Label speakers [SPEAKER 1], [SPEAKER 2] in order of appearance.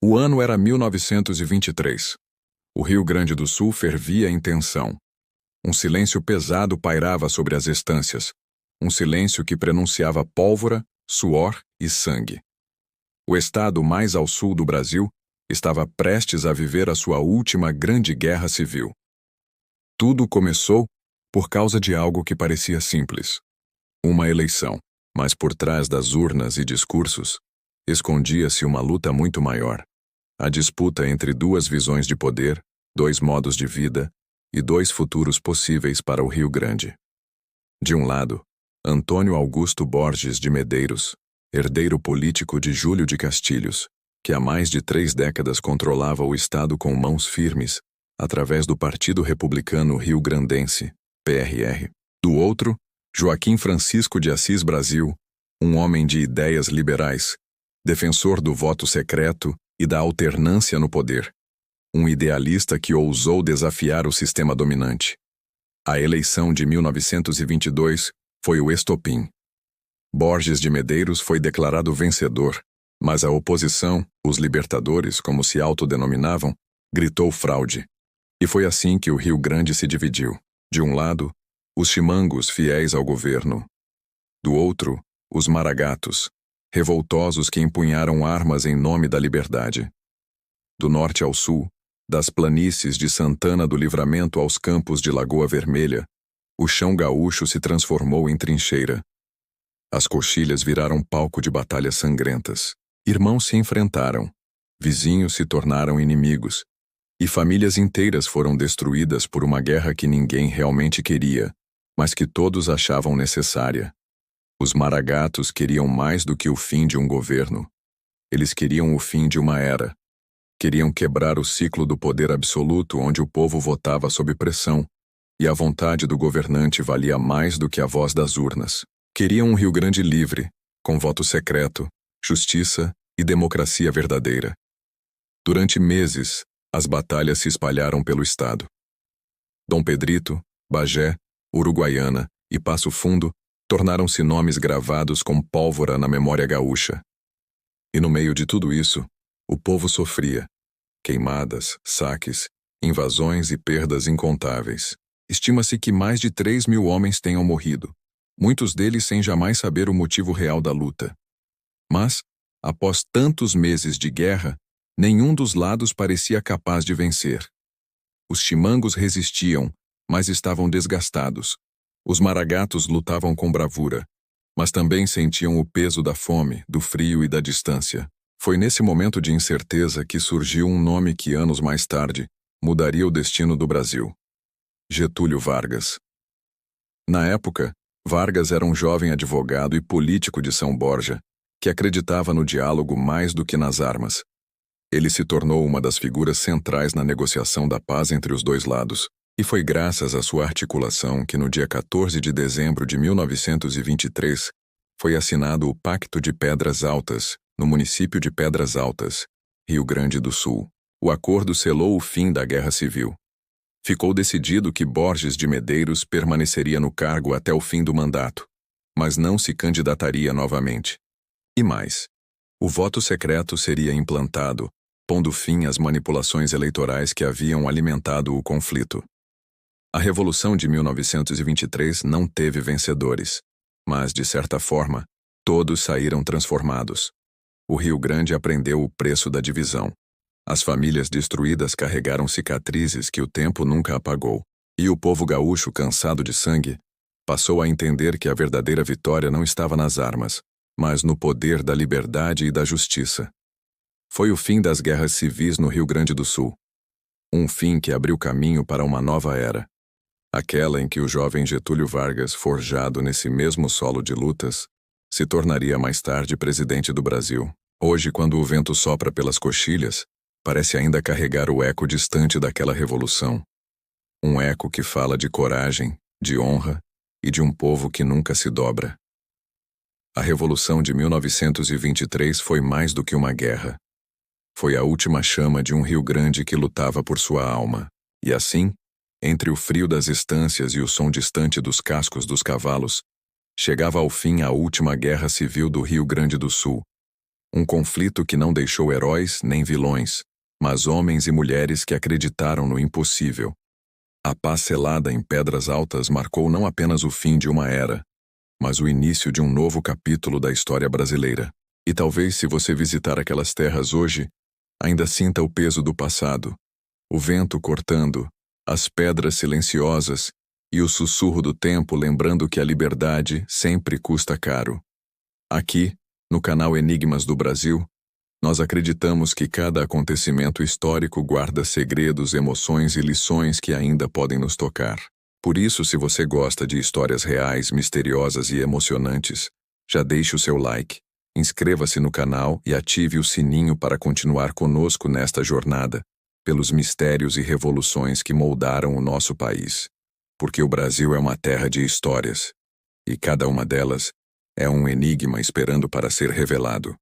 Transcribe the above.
[SPEAKER 1] O ano era 1923. O Rio Grande do Sul fervia em tensão. Um silêncio pesado pairava sobre as estâncias, um silêncio que prenunciava pólvora, suor e sangue. O estado mais ao sul do Brasil estava prestes a viver a sua última grande guerra civil. Tudo começou por causa de algo que parecia simples: uma eleição. Mas por trás das urnas e discursos, escondia-se uma luta muito maior. A disputa entre duas visões de poder, dois modos de vida e dois futuros possíveis para o Rio Grande. De um lado, Antônio Augusto Borges de Medeiros, herdeiro político de Júlio de Castilhos, que há mais de 3 décadas controlava o Estado com mãos firmes, através do Partido Republicano Rio-Grandense, PRR. Do outro, Joaquim Francisco de Assis Brasil, um homem de ideias liberais, defensor do voto secreto e da alternância no poder, um idealista que ousou desafiar o sistema dominante. A eleição de 1922 foi o estopim. Borges de Medeiros foi declarado vencedor, mas a oposição, os libertadores, como se autodenominavam, gritou fraude. E foi assim que o Rio Grande se dividiu. De um lado, os chimangos fiéis ao governo. Do outro, os maragatos, revoltosos que empunharam armas em nome da liberdade. Do norte ao sul, das planícies de Santana do Livramento aos campos de Lagoa Vermelha, o chão gaúcho se transformou em trincheira. As coxilhas viraram palco de batalhas sangrentas. Irmãos se enfrentaram, vizinhos se tornaram inimigos, e famílias inteiras foram destruídas por uma guerra que ninguém realmente queria, mas que todos achavam necessária. Os maragatos queriam mais do que o fim de um governo. Eles queriam o fim de uma era. Queriam quebrar o ciclo do poder absoluto onde o povo votava sob pressão, e a vontade do governante valia mais do que a voz das urnas. Queriam um Rio Grande livre, com voto secreto, justiça e democracia verdadeira. Durante meses, as batalhas se espalharam pelo estado. Dom Pedrito, Bagé, Uruguaiana e Passo Fundo tornaram-se nomes gravados com pólvora na memória gaúcha. E no meio de tudo isso, o povo sofria. Queimadas, saques, invasões e perdas incontáveis. Estima-se que mais de 3.000 homens tenham morrido, muitos deles sem jamais saber o motivo real da luta. Mas, após tantos meses de guerra, nenhum dos lados parecia capaz de vencer. Os chimangos resistiam, mas estavam desgastados. Os maragatos lutavam com bravura, mas também sentiam o peso da fome, do frio e da distância. Foi nesse momento de incerteza que surgiu um nome que anos mais tarde mudaria o destino do Brasil: Getúlio Vargas. Na época, Vargas era um jovem advogado e político de São Borja, que acreditava no diálogo mais do que nas armas. Ele se tornou uma das figuras centrais na negociação da paz entre os dois lados, e foi graças à sua articulação que no dia 14 de dezembro de 1923 foi assinado o Pacto de Pedras Altas, no município de Pedras Altas, Rio Grande do Sul. O acordo selou o fim da Guerra Civil. Ficou decidido que Borges de Medeiros permaneceria no cargo até o fim do mandato, mas não se candidataria novamente. E mais, o voto secreto seria implantado, pondo fim às manipulações eleitorais que haviam alimentado o conflito. A Revolução de 1923 não teve vencedores, mas, de certa forma, todos saíram transformados. O Rio Grande aprendeu o preço da divisão. As famílias destruídas carregaram cicatrizes que o tempo nunca apagou, e o povo gaúcho, cansado de sangue, passou a entender que a verdadeira vitória não estava nas armas, mas no poder da liberdade e da justiça. Foi o fim das guerras civis no Rio Grande do Sul. Um fim que abriu caminho para uma nova era. Aquela em que o jovem Getúlio Vargas, forjado nesse mesmo solo de lutas, se tornaria mais tarde presidente do Brasil. Hoje, quando o vento sopra pelas coxilhas, parece ainda carregar o eco distante daquela revolução. Um eco que fala de coragem, de honra e de um povo que nunca se dobra. A Revolução de 1923 foi mais do que uma guerra. Foi a última chama de um Rio Grande que lutava por sua alma. E assim, entre o frio das estâncias e o som distante dos cascos dos cavalos, chegava ao fim a última guerra civil do Rio Grande do Sul, Um conflito que não deixou heróis nem vilões, mas homens e mulheres que acreditaram no impossível. A paz selada em Pedras Altas marcou não apenas o fim de uma era, mas o início de um novo capítulo da história brasileira. E talvez, se você visitar aquelas terras hoje, ainda sinta o peso do passado, o vento cortando, as pedras silenciosas e o sussurro do tempo lembrando que a liberdade sempre custa caro. Aqui, no canal Enigmas do Brasil, nós acreditamos que cada acontecimento histórico guarda segredos, emoções e lições que ainda podem nos tocar. Por isso, se você gosta de histórias reais, misteriosas e emocionantes, já deixe o seu like, inscreva-se no canal e ative o sininho para continuar conosco nesta jornada, pelos mistérios e revoluções que moldaram o nosso país. Porque o Brasil é uma terra de histórias, e cada uma delas é um enigma esperando para ser revelado.